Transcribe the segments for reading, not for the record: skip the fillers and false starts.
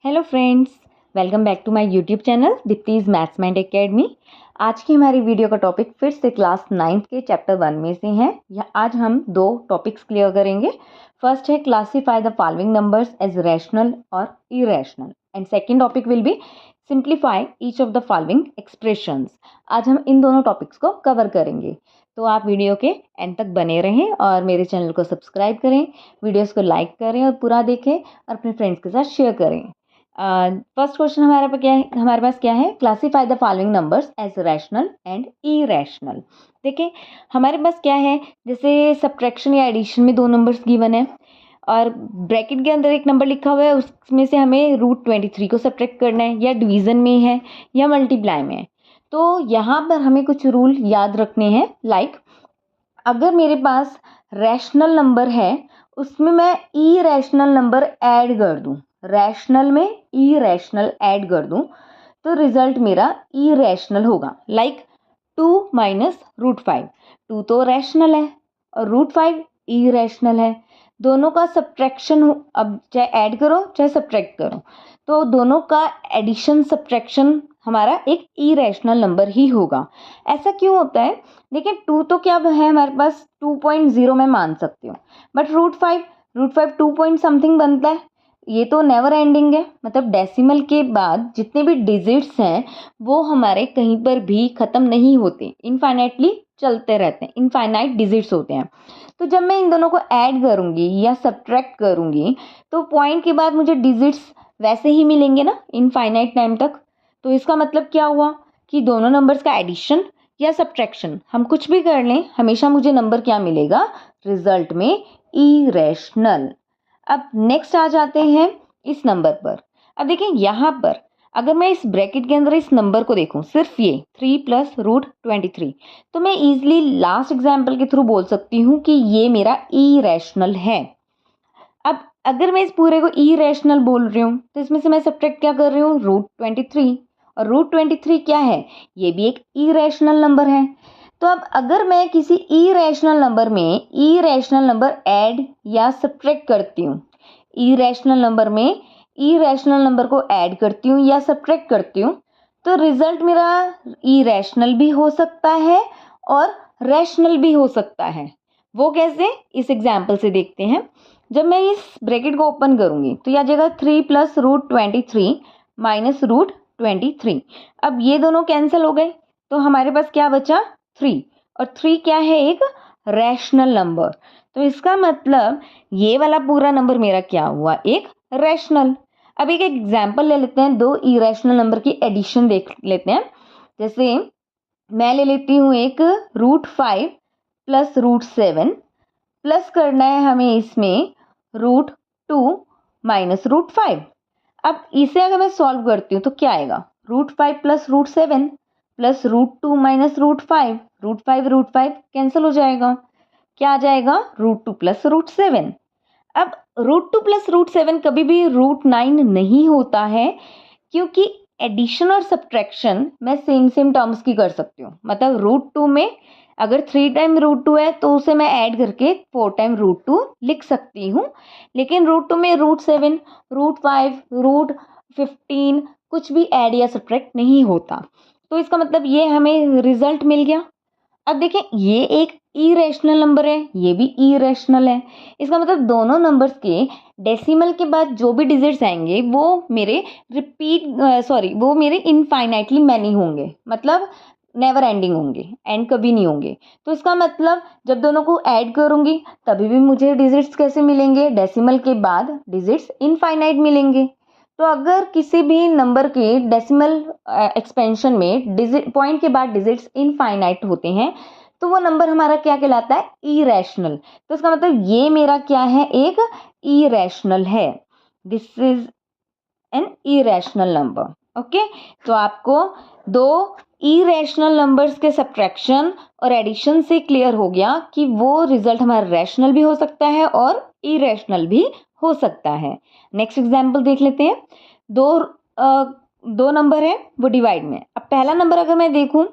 Hello friends, welcome back to my YouTube channel Deepti's Maths Mind Academy. आज की हमारी video का टॉपिक फिर से क्लास 9th के चैप्टर 1 में से है। आज हम दो टॉपिक्स क्लियर करेंगे। फर्स्ट है classify the following numbers as rational और irrational and second topic will be simplify each of the following expressions. आज हम इन दोनों टॉपिक्स को कवर करेंगे, तो आप वीडियो के एंड तक बने रहें और मेरे चैनल को सब्सक्राइब करें, वीडियोस को लाइक करें और पूरा देखें और अपने फ्रेंड्स के साथ शेयर करें। फर्स्ट क्वेश्चन हमारे पास क्या है, classify the following numbers as rational and irrational. देखिए हमारे पास क्या है, जैसे सब्ट्रैक्शन या एडिशन में दो नंबर्स गिवन है और ब्रैकेट के अंदर एक नंबर लिखा हुआ है, उसमें से हमें √23 को सब्ट्रैक्ट करना है, या डिवीज़न में है या मल्टीप्लाई में है। तो यहाँ पर हमें कुछ रूल याद रखने हैं। लाइक अगर मेरे पास रैशनल नंबर है उसमें मैं इरेशनल नंबर ऐड कर दूं, रैशनल में इरेशनल ऐड कर दूं तो रिजल्ट मेरा इरेशनल होगा। लाइक 2 माइनस √5, 2 तो रैशनल है और √5 इरेशनल है। दोनों का सब्ट्रैक्शन अब चाहे ऐड करो चाहे सब्ट्रैक्ट करो तो दोनों का एडिशन सब्ट्रैक्शन हमारा एक इरेशनल नंबर ही होगा। ऐसा क्यों होता है? देखिए 2 तो क्या है हमारे पास 2.0 में मान सकती हूँ, बट √5 2 पॉइंट समथिंग बनता है। ये तो नेवर एंडिंग है, मतलब डेसिमल के बाद जितने भी डिजिट्स हैं वो हमारे कहीं पर भी ख़त्म नहीं होते, इनफाइनाइटली चलते रहते हैं, इनफाइनाइट डिजिट्स होते हैं। तो जब मैं इन दोनों को ऐड करूँगी या सब्ट्रैक्ट करूँगी तो पॉइंट के बाद मुझे डिजिट्स वैसे ही मिलेंगे ना इनफाइनाइट टाइम तक। तो इसका मतलब क्या हुआ कि दोनों नंबर्स का एडिशन या सब्ट्रैक्शन हम कुछ भी कर लें, हमेशा मुझे नंबर क्या मिलेगा, रिजल्ट में इरेशनल। अब नेक्स्ट आ जाते हैं इस नंबर पर। अब देखिए यहाँ पर अगर मैं इस ब्रैकेट के अंदर इस नंबर को देखूं, सिर्फ ये 3 + √23, तो मैं इजीली लास्ट एग्जाम्पल के थ्रू बोल सकती हूँ कि ये मेरा इरेशनल है। अब अगर मैं इस पूरे को इरेशनल बोल रही हूँ तो इसमें से मैं सब्ट्रैक्ट क्या कर रही हूँ, √23, और √23 क्या है, ये भी एक इरेशनल नंबर है। तो अब अगर मैं किसी इरेशनल नंबर में इरेशनल नंबर ऐड या सब्ट्रैक्ट करती हूँ, इरेशनल नंबर में इरेशनल नंबर को ऐड करती हूँ या सब्ट्रैक्ट करती हूँ तो रिजल्ट मेरा इरेशनल भी हो सकता है और रैशनल भी हो सकता है। वो कैसे, इस एग्जाम्पल से देखते हैं। जब मैं इस ब्रैकेट को ओपन करूंगी तो यह जगह 3 + √23 माइनस √23। अब ये दोनों कैंसिल हो गए तो हमारे पास क्या बचा, 3, और 3 क्या है, एक रैशनल नंबर। तो इसका मतलब ये वाला पूरा नंबर मेरा क्या हुआ, एक रैशनल। अब एक एग्जाम्पल ले लेते हैं, दो इरेशनल नंबर की एडिशन देख लेते हैं। जैसे मैं ले लेती हूँ एक √5 + √7, प्लस करना है हमें इसमें √2 माइनस √5। अब इसे अगर मैं सॉल्व करती हूँ तो क्या आएगा, √5 + √7 प्लस √2 माइनस √5, √5 कैंसिल हो जाएगा, क्या आ जाएगा, √2 + √7। अब √2 + √7 कभी भी √9 नहीं होता है, क्योंकि एडिशन और सब्ट्रैक्शन मैं सेम टर्म्स की कर सकती हूँ। मतलब √2 में अगर 3 टाइम √2 है तो उसे मैं ऐड करके 4 टाइम √2 लिख सकती हूँ, लेकिन √2 में √7, √5, √15 कुछ भी ऐड या सब्ट्रैक्ट नहीं होता। तो इसका मतलब ये हमें रिजल्ट मिल गया। अब देखें ये एक इरेशनल नंबर है, ये भी इरेशनल है। इसका मतलब दोनों नंबर्स के डेसिमल के बाद जो भी डिजिट्स आएंगे वो मेरे वो मेरे इनफाइनाइटली मैनी होंगे, मतलब नेवर एंडिंग होंगे, एंड कभी नहीं होंगे। तो इसका मतलब जब दोनों को ऐड करूंगी तभी भी मुझे डिजिट्स कैसे मिलेंगे, डेसिमल के बाद डिजिट्स इनफाइनाइट मिलेंगे। तो अगर किसी भी नंबर के डेसिमल एक्सपेंशन में डिजिट पॉइंट के बाद डिजिट्स इनफाइनाइट होते हैं तो वो नंबर हमारा क्या कहलाता है, इरेशनल। तो इसका मतलब ये मेरा क्या है, एक इरेशनल है। This is an irrational number. Okay, तो आपको दो इरेशनल नंबर्स के सब्ट्रैक्शन और एडिशन से क्लियर हो गया कि वो रिजल्ट हमारा रैशनल भी हो सकता है और इरेशनल भी हो सकता है। नेक्स्ट एग्जाम्पल देख लेते हैं। दो नंबर है वो डिवाइड में। अब पहला नंबर अगर मैं देखूं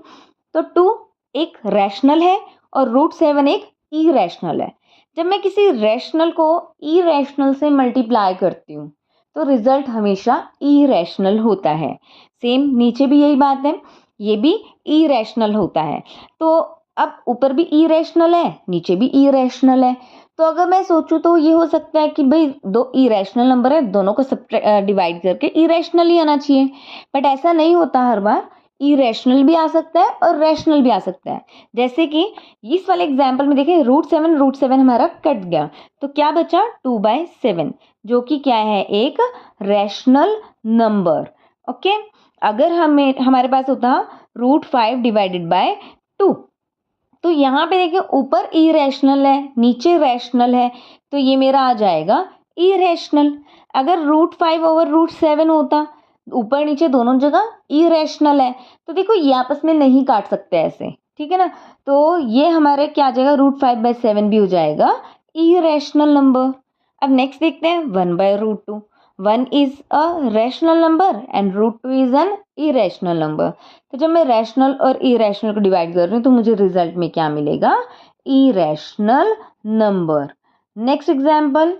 तो 2 एक रैशनल है और √7 एक इरेशनल है। जब मैं किसी रैशनल को इरेशनल से मल्टीप्लाई करती हूँ तो रिजल्ट हमेशा इरेशनल होता है। सेम नीचे भी यही बात है, ये भी इरेशनल होता है। तो अब ऊपर भी इरेशनल है, नीचे भी इरेशनल है, तो अगर मैं सोचूं तो ये हो सकता है कि भाई दो इरेशनल नंबर है, दोनों को डिवाइड करके इरेशनल ही आना चाहिए, बट ऐसा नहीं होता। हर बार इरेशनल भी आ सकता है और रैशनल भी आ सकता है। जैसे कि इस वाले एग्जाम्पल में देखें, रूट सेवन हमारा कट गया, तो क्या बचा 2/7, जो कि क्या है, एक रैशनल नंबर। ओके, अगर हमारे पास होता √5 डिवाइडेड बाय 2, तो यहाँ पे देखिए ऊपर इरेशनल है, नीचे रैशनल है, तो ये मेरा आ जाएगा इरेशनल। अगर √5/√7 होता, ऊपर नीचे दोनों जगह इरेशनल है, तो देखो ये आपस में नहीं काट सकते ऐसे, ठीक है ना। तो ये हमारे क्या आ जाएगा, √5/7 भी हो जाएगा इरेशनल नंबर। अब नेक्स्ट देखते हैं 1/√2। 1 is a rational number and √2 is an irrational number. तो जब मैं रैशनल और इरेशनल को डिवाइड कर रही हूँ तो मुझे रिजल्ट में क्या मिलेगा, irrational number. Next example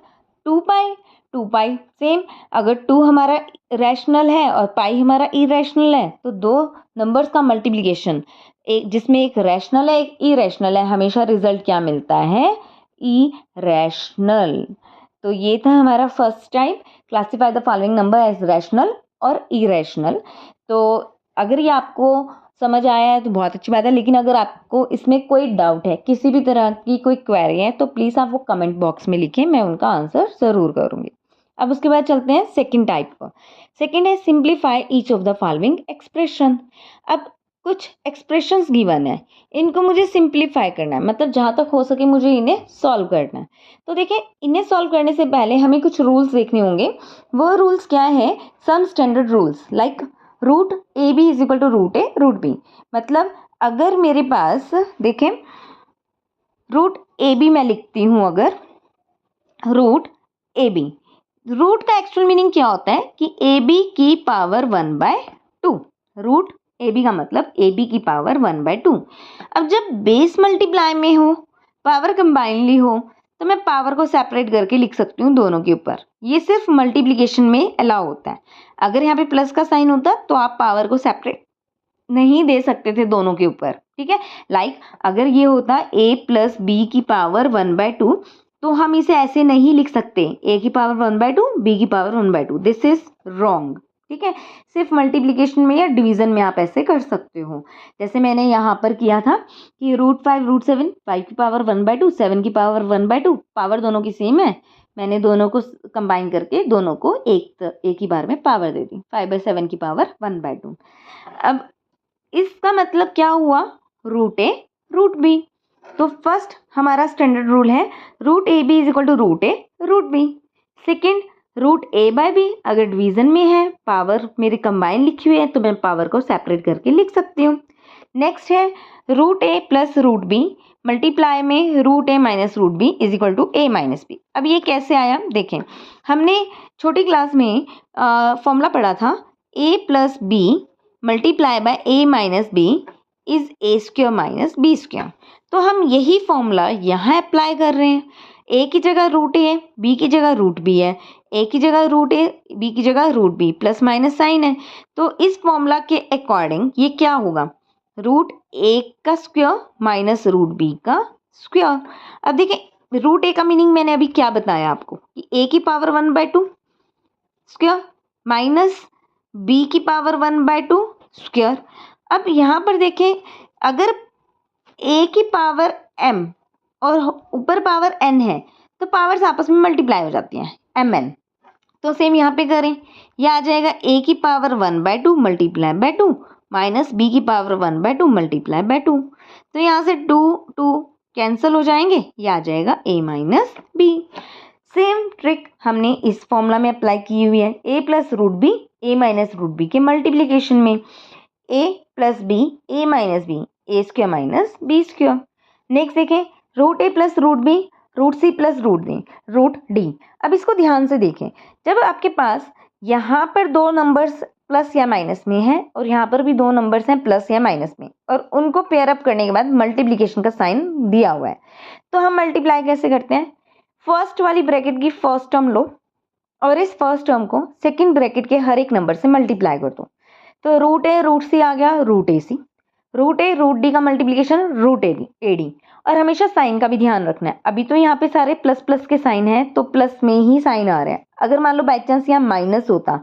2π same, अगर 2 हमारा रैशनल है और पाई हमारा इरेशनल है, तो दो नंबर्स का मल्टीप्लिकेशन, एक जिसमें एक रैशनल है एक इरेशनल है, हमेशा रिजल्ट क्या मिलता है, इरेशनल। तो ये था हमारा first type, classify the following number as rational और इरेशनल। तो अगर ये आपको समझ आया है तो बहुत अच्छी बात है, लेकिन अगर आपको इसमें कोई डाउट है, किसी भी तरह की कोई क्वेरी है, तो प्लीज़ आप वो कमेंट बॉक्स में लिखें, मैं उनका आंसर ज़रूर करूँगी। अब उसके बाद चलते हैं सेकंड टाइप पर। सेकंड है simplify each of the following expression. अब कुछ एक्सप्रेशंस गिवन है, इनको मुझे सिंप्लीफाई करना है, मतलब जहाँ तक हो सके मुझे इन्हें सॉल्व करना है। तो देखिए, इन्हें सॉल्व करने से पहले हमें कुछ रूल्स देखने होंगे। वो रूल्स क्या है, some standard rules like √AB is equal to √A√B। मतलब अगर मेरे पास देखें √AB मैं लिखती हूँ, अगर √AB, रूट का एक्चुअल मीनिंग क्या होता है कि AB की पावर 1/2। √AB का मतलब AB की पावर 1/2। अब जब बेस मल्टीप्लाई में हो, पावर कंबाइनली हो, तो मैं पावर को सेपरेट करके लिख सकती हूँ दोनों के ऊपर। ये सिर्फ मल्टीप्लिकेशन में अलाउ होता है। अगर यहाँ पे प्लस का साइन होता तो आप पावर को सेपरेट नहीं दे सकते थे दोनों के ऊपर, ठीक है। लाइक अगर ये होता A + B की पावर 1/2, तो हम इसे ऐसे नहीं लिख सकते, A की पावर 1/2 B की पावर 1/2, दिस इज रॉन्ग, ठीक है। सिर्फ मल्टीप्लिकेशन में या डिवीजन में आप ऐसे कर सकते हो, जैसे मैंने यहाँ पर किया था कि √5 √7, 5 की पावर 1/2 7 की पावर 1/2, पावर दोनों की सेम है, मैंने दोनों को कंबाइन करके दोनों को एक ही बार में पावर दे दी, 5/7 की पावर 1/2। अब इसका मतलब क्या हुआ, √A √B। तो फर्स्ट हमारा स्टैंडर्ड रूल है √AB is equal to √A√B। Second √A/B, अगर डिवीजन में है, पावर मेरी कंबाइन लिखी हुई है, तो मैं पावर को सेपरेट करके लिख सकती हूँ। नेक्स्ट है √A + √B मल्टीप्लाई में √A - √B is equal to A - B। अब ये कैसे आया, देखें, हमने छोटी क्लास में फॉर्मूला पढ़ा था, A + B multiply by A - B is A² - B²। तो हम यही फॉर्मूला यहाँ अप्लाई कर रहे हैं। A की जगह √A है, B की जगह √B है, A की जगह √A, B की जगह √B, प्लस माइनस साइन है। तो इस फॉर्मूला के अकॉर्डिंग ये क्या होगा, √A का स्क्वायर माइनस √B का स्क्वायर। अब देखिए, √A का मीनिंग मैंने अभी क्या बताया आपको कि A की पावर 1/2 स्क्वायर माइनस B की पावर 1/2 स्क्वायर। अब यहाँ पर देखें, अगर A की पावर m और ऊपर पावर n है, तो पावर्स आपस में मल्टीप्लाई हो जाती हैं, mn। तो सेम यहाँ पे करें, यह आ जाएगा A की power 1/2 multiply by 2 minus B की पावर 1/2 मल्टीप्लाई बाय 2। तो यहाँ से 2 2 कैंसिल हो जाएंगे, यह आ जाएगा A - B। सेम ट्रिक हमने इस फॉर्मूला में अप्लाई की हुई है, A + √B A - √B के मल्टीप्लिकेशन में, A + B A - B A² - B²। Next देखें, √A + √B √C + √D। अब इसको ध्यान से देखें, जब आपके पास यहाँ पर दो नंबर्स प्लस या माइनस में है और यहाँ पर भी दो नंबर्स हैं प्लस या माइनस में, और उनको पेयर अप करने के बाद मल्टीप्लिकेशन का साइन दिया हुआ है, तो हम मल्टीप्लाई कैसे करते हैं, फर्स्ट वाली ब्रैकेट की फर्स्ट टर्म लो, और इस फर्स्ट टर्म को सेकंड ब्रैकेट के हर एक नंबर से मल्टीप्लाई कर दो। तो रूट ए रूट सी आ गया, रूट ए सी, रूट ए रूट डी का मल्टीप्लिकेशन रूट ए डी। और हमेशा साइन का भी ध्यान रखना है। अभी तो यहाँ पे सारे प्लस प्लस के साइन हैं तो प्लस में ही साइन आ रहे हैं। अगर मान लो बाई चांस यहाँ माइनस होता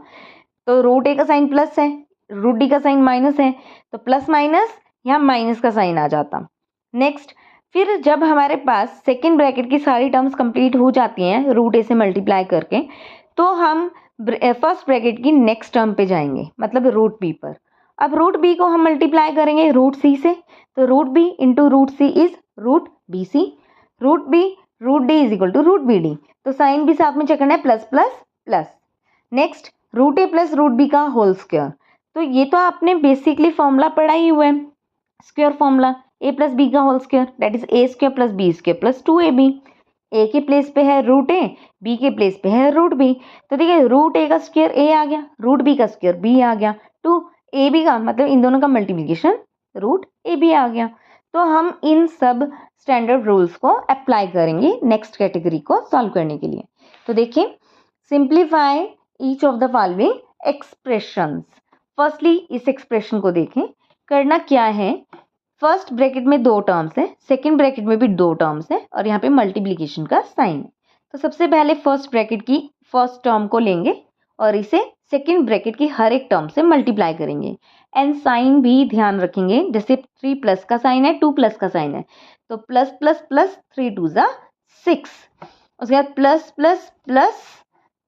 तो रूट ए का साइन प्लस है, रूट डी का साइन माइनस है, तो प्लस माइनस यहाँ माइनस का साइन आ जाता। नेक्स्ट, फिर जब हमारे पास सेकेंड ब्रैकेट की सारी टर्म्स कंप्लीट हो जाती हैं रूट ए से मल्टीप्लाई करके, तो हम फर्स्ट ब्रैकेट की नेक्स्ट टर्म पे जाएंगे, मतलब रूट बी पर। अब रूट बी को हम मल्टीप्लाई करेंगे रूट सी से, तो root B into root C is root B C, root B root D is equal to root B D. तो साइन भी साथ में चेकना है, plus plus plus. Next, root A plus root B का whole square. तो ये तो आपने बेसिकली फॉर्मूला पढ़ा ही हुआ है, square formula, A plus B का whole square that is A square plus B square plus 2ab। A के प्लेस पे है रूट ए, बी के प्लेस पे है रूट बी। तो देखिए रूट ए का स्क्वायर ए आ गया, रूट बी का स्क्वायर बी आ गया, टू ए बी का मतलब इन दोनों का मल्टीप्लिकेशन रूट ए बी आ गया। तो हम इन सब स्टैंडर्ड रूल्स को अप्लाई करेंगे नेक्स्ट कैटेगरी को सॉल्व करने के लिए। तो देखिए, simplify each of the following expressions. Firstly इस एक्सप्रेशन को देखें, करना क्या है, फर्स्ट ब्रैकेट में दो टर्म्स है, सेकंड ब्रैकेट में भी दो टर्म्स है और यहाँ पे मल्टीप्लिकेशन का साइन है। तो सबसे पहले फर्स्ट ब्रैकेट की फर्स्ट टर्म को लेंगे और इसे सेकंड ब्रैकेट की हर एक टर्म से मल्टीप्लाई करेंगे। एंड साइन भी ध्यान रखेंगे, जैसे 3 प्लस का साइन है, 2 प्लस का साइन है, तो प्लस प्लस प्लस 3 2 ज़ा 6, उसके बाद प्लस प्लस प्लस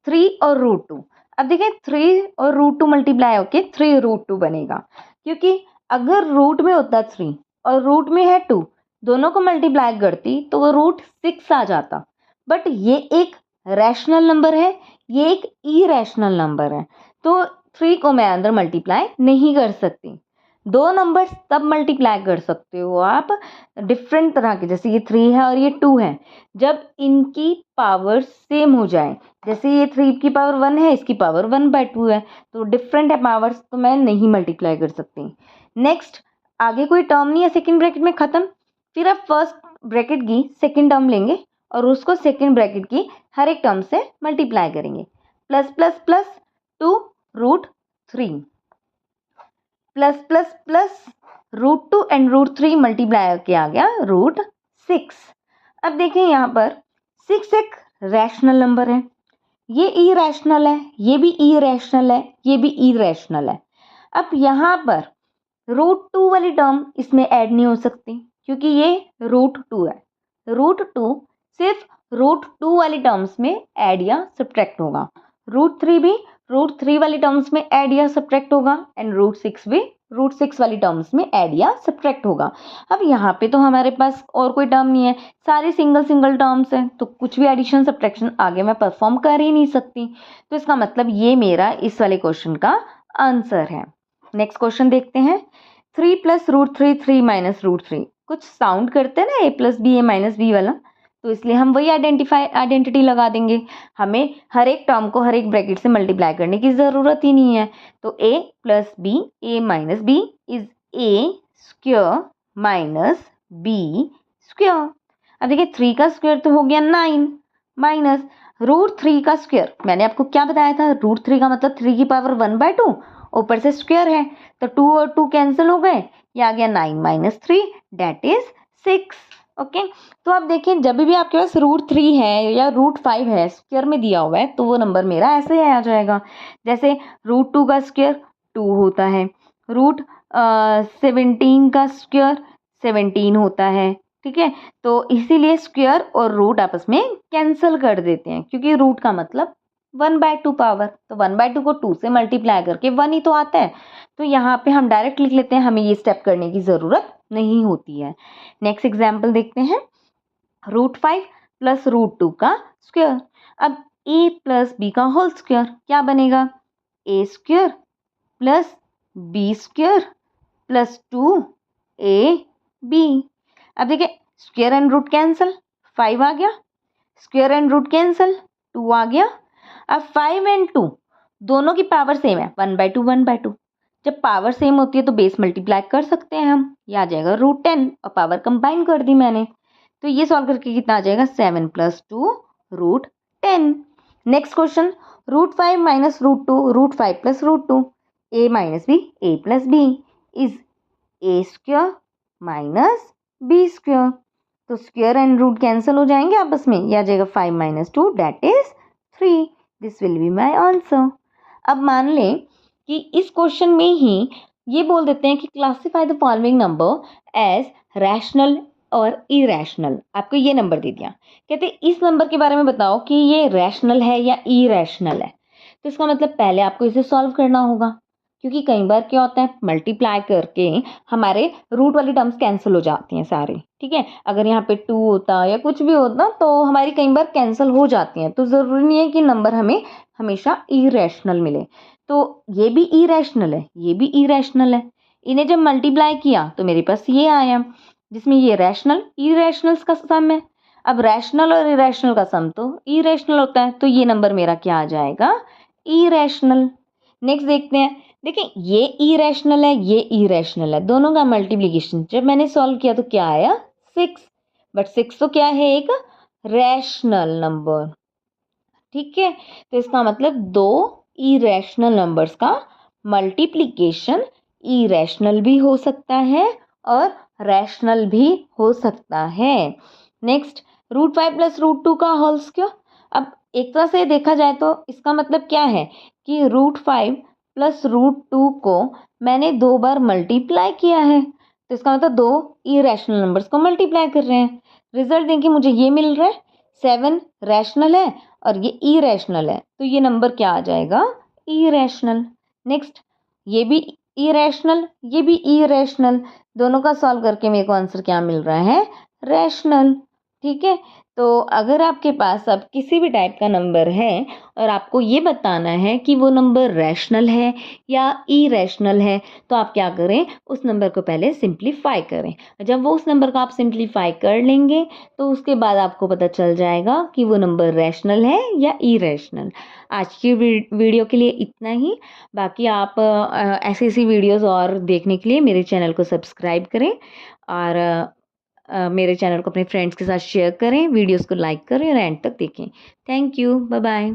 3 और रूट 2। अब देखिए 3 और रूट 2 मल्टीप्लाई होके 3 रूट 2 बनेगा, क्योंकि अगर रूट में होता 3 और रूट में है 2, दोनों को मल्टीप्लाई करती तो वो रूट 6 आ जाता। बट ये एक रैशनल नंबर है, ये एक इरेशनल नंबर है, तो 3 को मैं अंदर मल्टीप्लाई नहीं कर सकती। दो नंबर्स तब मल्टीप्लाई कर सकते हो आप डिफरेंट तरह के, जैसे ये 3 है और ये 2 है, जब इनकी पावर सेम हो जाए। जैसे ये 3 की पावर 1 है, इसकी पावर 1/2 है, तो डिफरेंट है पावर्स, तो मैं नहीं मल्टीप्लाई कर सकती। नेक्स्ट, आगे कोई टर्म नहीं है सेकंड ब्रैकेट में, खत्म। फिर आप फर्स्ट ब्रैकेट की सेकंड टर्म लेंगे और उसको सेकंड ब्रैकेट की हर एक टर्म से मल्टीप्लाई करेंगे। Plus plus plus 2 root 3 plus plus plus root 2 and root 3 multiply करके आ गया रूट 6। अब देखें यहाँ पर 6 एक रैशनल नंबर है, ये इरेशनल है, ये भी इरेशनल है, ये भी इरेशनल है। अब यहाँ पर रूट 2 वाली टर्म इसमें ऐड नहीं हो सकती क्योंकि ये रूट 2 है। रूट 2 सिर्फ रूट 2 वाली टर्म्स में ऐड या सब्ट्रैक्ट होगा, रूट 3 भी रूट 3 वाली टर्म्स में ऐड या सब्ट्रैक्ट होगा, एंड रूट 6 भी रूट 6 वाली टर्म्स में ऐड या सब्ट्रैक्ट होगा। अब यहाँ पे तो हमारे पास और कोई टर्म नहीं है, सारी सिंगल सिंगल टर्म्स हैं, तो कुछ भी एडिशन सब्ट्रैक्शन आगे मैं परफॉर्म कर ही नहीं सकती। तो इसका मतलब ये मेरा इस वाले क्वेश्चन का आंसर है। नेक्स्ट क्वेश्चन देखते हैं। 3 प्लस रूट 3 3 माइनस रूट 3 कुछ साउंड करते हैं ना, ए plus B A minus B वाला, तो इसलिए हम वही आइडेंटिटी लगा देंगे। हमें हर एक टर्म को हर एक ब्रैकेट से मल्टीप्लाई करने की ज़रूरत ही नहीं है। तो a plus B A minus B is A square minus B square. अब देखिए 3 का स्क्वायर तो हो गया 9 माइनस रूट 3 का स्क्वायर, मैंने आपको क्या बताया था, रूट 3 का मतलब 3 की पावर 1/2, ऊपर से स्क्वायर है तो 2 और 2 कैंसिल हो गए, ये आ गया 9 माइनस 3 दैट इज 6। ओके, तो अब देखें जब भी आपके पास रूट 3 है या रूट 5 है स्क्वायर में दिया हुआ है तो वो नंबर मेरा ऐसे ही आ जाएगा। जैसे रूट 2 का स्क्वायर 2 होता है, रूट 17 का स्क्वायर 17 होता है, ठीक है। तो इसीलिए स्क्वायर और रूट आपस में कैंसिल कर देते हैं क्योंकि रूट का मतलब 1/2 पावर, तो 1/2 को 2 से मल्टीप्लाई करके 1 ही तो आता है। तो यहाँ पे हम डायरेक्ट लिख लेते हैं, हमें ये स्टेप करने की ज़रूरत नहीं होती है। नेक्स्ट एग्जाम्पल देखते हैं। रूट 5 प्लस रूट 2 का स्क्वायर। अब ए प्लस बी का होल स्क्वायर क्या बनेगा, A square plus B square plus 2ab। अब देखिए स्क्वायर एंड रूट कैंसिल, 5 आ गया, स्क्वायर एंड रूट कैंसिल 2 आ गया। अब 5 एंड 2 दोनों की पावर सेम है, 1/2 1/2। जब पावर सेम होती है तो बेस मल्टीप्लाई कर सकते हैं हम, ये आ जाएगा रूट 10 और पावर कंबाइन कर दी मैंने, तो ये सॉल्व करके कितना आ जाएगा 7 + 2 root 10। Next question, √5 minus √2, √5 plus √2, a minus B, a plus B is a square minus b square. तो स्क्वायर एंड रूट कैंसिल हो जाएंगे आपस में, ये आ जाएगा 5 minus 2 that is 3। This will be my answer. अब मान लें कि इस क्वेश्चन में ही ये बोल देते हैं कि classify the following number as rational और इरेशनल। आपको ये नंबर दे दिया, कहते इस नंबर के बारे में बताओ कि ये रैशनल है या इरेशनल है। तो इसका मतलब पहले आपको इसे सॉल्व करना होगा, क्योंकि कई बार क्या होता है मल्टीप्लाई करके हमारे रूट वाली टर्म्स कैंसिल हो जाती हैं सारे, ठीक है। अगर यहाँ पे 2 होता या कुछ भी होता तो हमारी कई बार कैंसिल हो जाती हैं, तो ज़रूरी नहीं है कि नंबर हमें हमेशा इरेशनल मिले। तो ये भी इरेशनल है, ये भी इरेशनल है। इन्हें जब मल्टीप्लाई किया तो मेरे पास ये आया, जिसमें ये रैशनल इरेशनल्स का सम है। अब रैशनल और इरेशनल का सम तो इरेशनल होता है, तो ये नंबर मेरा क्या आ जाएगा, इरेशनल। नेक्स्ट देखते हैं, देखिए ये इरेशनल है, ये इरेशनल है, दोनों का मल्टीप्लिकेशन जब मैंने सॉल्व किया तो क्या आया 6, बट 6 तो क्या है एक रैशनल नंबर, ठीक है। तो इसका मतलब दो इरेशनल नंबर्स का मल्टीप्लिकेशन इरेशनल भी हो सकता है और रैशनल भी हो सकता है। नेक्स्ट √5 प्लस √2 का होल स्क्वायर। अब एक तरह से देखा जाए तो इसका मतलब क्या है कि √5 प्लस √2 को मैंने 2 बार मल्टीप्लाई किया है, तो इसका मतलब 2 इरेशनल नंबर्स को मल्टीप्लाई कर रहे हैं। रिजल्ट देखिए मुझे ये मिल रहा है 7 रैशनल है और ये इरेशनल है, तो ये नंबर क्या आ जाएगा, इरेशनल। नेक्स्ट ये भी इरेशनल, ये भी इरेशनल, दोनों का सॉल्व करके मेरे को आंसर क्या मिल रहा है, रैशनल, ठीक है। तो अगर आपके पास अब किसी भी टाइप का नंबर है और आपको ये बताना है कि वो नंबर रैशनल है या इरेशनल है, तो आप क्या करें, उस नंबर को पहले सिंप्लीफाई करें। जब वो उस नंबर को आप सिंप्लीफाई कर लेंगे तो उसके बाद आपको पता चल जाएगा कि वो नंबर रैशनल है या इरेशनल। आज की वीडियो के लिए इतना ही। बाकी आप ऐसी ऐसी वीडियोस और देखने के लिए मेरे चैनल को सब्सक्राइब करें और मेरे चैनल को अपने फ्रेंड्स के साथ शेयर करें, वीडियोस को लाइक करें और एंड तक देखें। Thank you, bye bye.